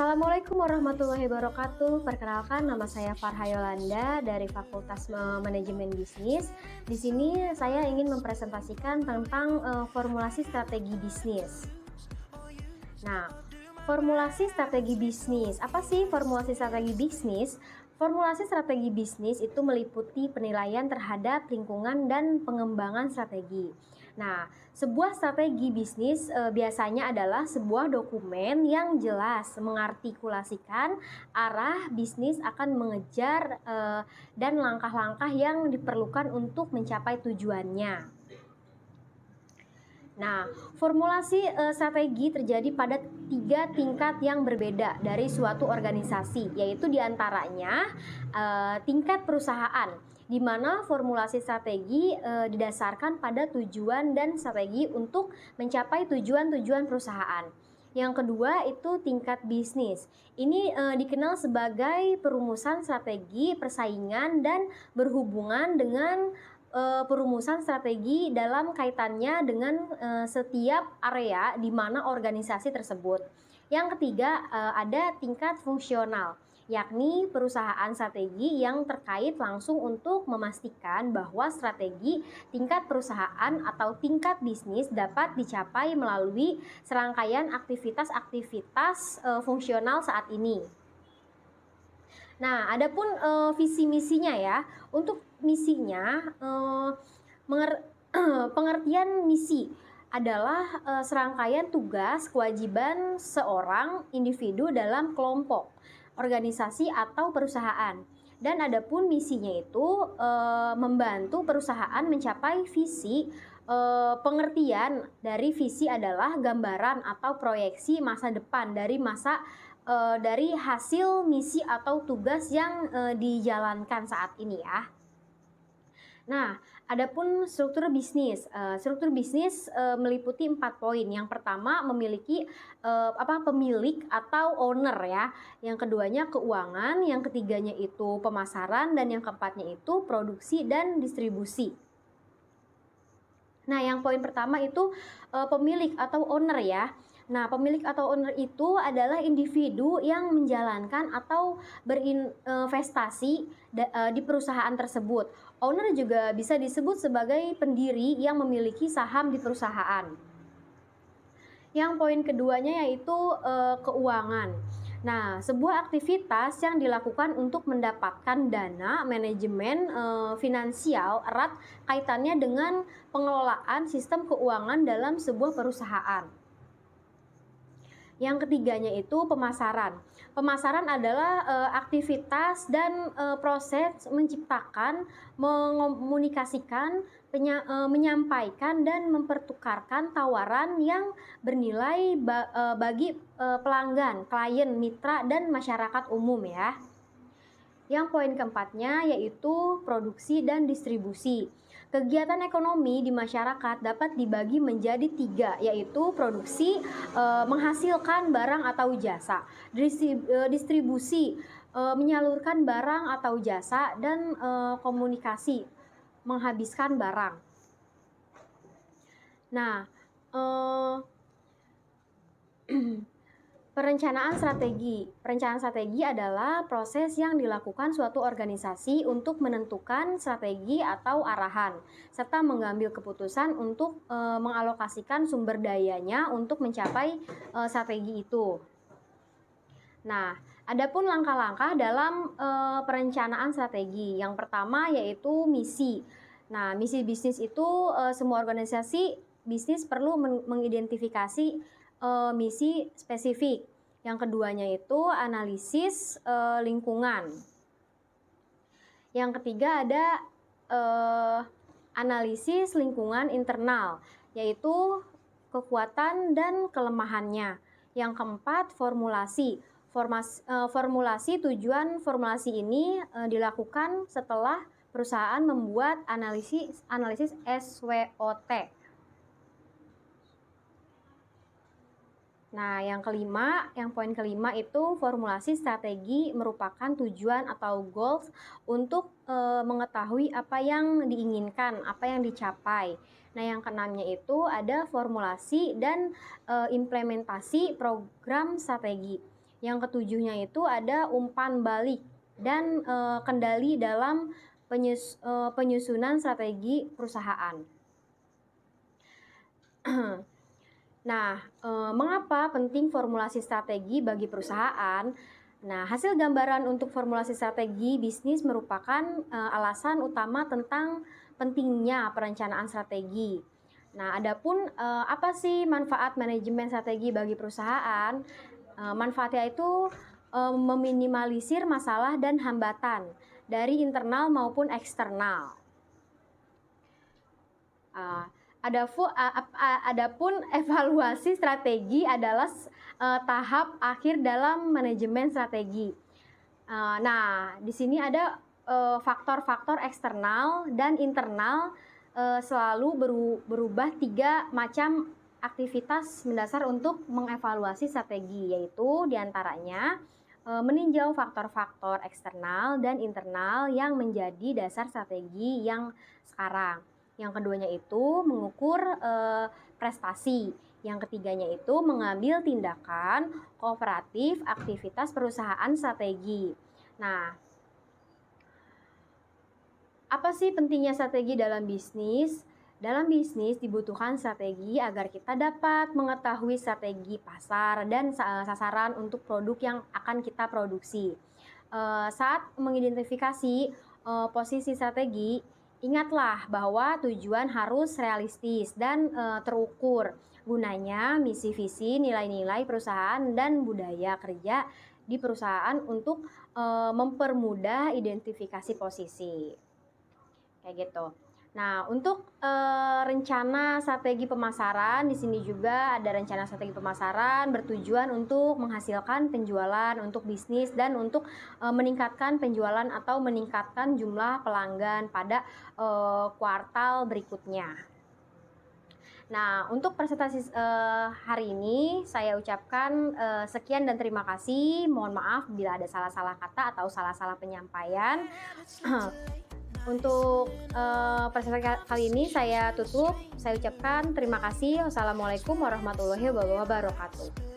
Assalamualaikum warahmatullahi wabarakatuh. Perkenalkan, nama saya Farha Yolanda dari Fakultas Manajemen Bisnis. Di sini saya ingin mempresentasikan tentang formulasi strategi bisnis. Nah, formulasi strategi bisnis. Apa sih formulasi strategi bisnis? Formulasi strategi bisnis itu meliputi penilaian terhadap lingkungan dan pengembangan strategi. Nah, sebuah strategi bisnis biasanya adalah sebuah dokumen yang jelas mengartikulasikan arah bisnis akan mengejar dan langkah-langkah yang diperlukan untuk mencapai tujuannya. Nah, formulasi strategi terjadi pada 3 tingkat yang berbeda dari suatu organisasi, yaitu diantaranya tingkat perusahaan, di mana formulasi strategi didasarkan pada tujuan dan strategi untuk mencapai tujuan-tujuan perusahaan. Yang kedua itu tingkat bisnis. Ini dikenal sebagai perumusan strategi persaingan dan berhubungan dengan perumusan strategi dalam kaitannya dengan setiap area di mana organisasi tersebut. Yang ketiga ada tingkat fungsional, yakni perusahaan strategi yang terkait langsung untuk memastikan bahwa strategi tingkat perusahaan atau tingkat bisnis dapat dicapai melalui serangkaian aktivitas-aktivitas fungsional saat ini. Nah, adapun visi misinya ya. Untuk misinya, pengertian misi adalah serangkaian tugas kewajiban seorang individu dalam kelompok, organisasi atau perusahaan. Dan adapun misinya itu membantu perusahaan mencapai visi. Pengertian dari visi adalah gambaran atau proyeksi masa depan dari hasil misi atau tugas yang dijalankan saat ini ya. Nah, adapun struktur bisnis. Struktur bisnis meliputi 4 poin. Yang pertama memiliki pemilik atau owner ya. Yang keduanya keuangan, yang ketiganya itu pemasaran, dan yang keempatnya itu produksi dan distribusi. Nah, yang poin pertama itu pemilik atau owner ya. Nah, pemilik atau owner itu adalah individu yang menjalankan atau berinvestasi di perusahaan tersebut. Owner juga bisa disebut sebagai pendiri yang memiliki saham di perusahaan. Yang poin keduanya yaitu keuangan. Nah, sebuah aktivitas yang dilakukan untuk mendapatkan dana manajemen finansial erat kaitannya dengan pengelolaan sistem keuangan dalam sebuah perusahaan. Yang ketiganya itu pemasaran. Pemasaran adalah aktivitas dan proses menciptakan, mengomunikasikan, menyampaikan dan mempertukarkan tawaran yang bernilai bagi pelanggan, klien, mitra, dan masyarakat umum ya. Yang poin keempatnya yaitu produksi dan distribusi. Kegiatan ekonomi di masyarakat dapat dibagi menjadi 3, yaitu produksi, menghasilkan barang atau jasa, distribusi, menyalurkan barang atau jasa, dan komunikasi, menghabiskan barang. Nah, Perencanaan strategi adalah proses yang dilakukan suatu organisasi untuk menentukan strategi atau arahan, serta mengambil keputusan untuk mengalokasikan sumber dayanya untuk mencapai strategi itu. Nah, adapun langkah-langkah dalam perencanaan strategi. Yang pertama yaitu misi. Nah, misi bisnis itu semua organisasi bisnis perlu mengidentifikasi misi spesifik. Yang keduanya itu analisis lingkungan. Yang ketiga ada analisis lingkungan internal, yaitu kekuatan dan kelemahannya. Yang keempat formulasi. Formulasi tujuan formulasi ini dilakukan setelah perusahaan membuat analisis SWOT. Nah, yang poin kelima itu formulasi strategi merupakan tujuan atau goals untuk mengetahui apa yang diinginkan, apa yang dicapai. Nah, yang keenamnya itu ada formulasi dan implementasi program strategi. Yang ketujuhnya itu ada umpan balik dan kendali dalam penyusunan strategi perusahaan. Nah, mengapa penting formulasi strategi bagi perusahaan? Nah, hasil gambaran untuk formulasi strategi bisnis merupakan alasan utama tentang pentingnya perencanaan strategi. Nah, adapun apa sih manfaat manajemen strategi bagi perusahaan? Manfaatnya itu meminimalisir masalah dan hambatan dari internal maupun eksternal. Adapun evaluasi strategi adalah tahap akhir dalam manajemen strategi. Nah, di sini ada faktor-faktor eksternal dan internal selalu berubah 3 macam aktivitas mendasar untuk mengevaluasi strategi, yaitu diantaranya meninjau faktor-faktor eksternal dan internal yang menjadi dasar strategi yang sekarang. Yang keduanya itu mengukur prestasi. Yang ketiganya itu mengambil tindakan kooperatif aktivitas perusahaan strategi. Nah, apa sih pentingnya strategi dalam bisnis? Dalam bisnis dibutuhkan strategi agar kita dapat mengetahui strategi pasar dan sasaran untuk produk yang akan kita produksi. Saat mengidentifikasi posisi strategi, ingatlah bahwa tujuan harus realistis dan terukur. Gunanya misi, visi, nilai-nilai perusahaan dan budaya kerja di perusahaan untuk mempermudah identifikasi posisi. Kayak gitu. Nah, untuk rencana strategi pemasaran, di sini juga ada rencana strategi pemasaran bertujuan untuk menghasilkan penjualan untuk bisnis dan untuk meningkatkan penjualan atau meningkatkan jumlah pelanggan pada kuartal berikutnya. Nah, untuk presentasi hari ini saya ucapkan sekian dan terima kasih. Mohon maaf bila ada salah-salah kata atau salah-salah penyampaian. Untuk presentasi kali ini saya tutup. Saya ucapkan terima kasih. Wassalamualaikum warahmatullahi wabarakatuh.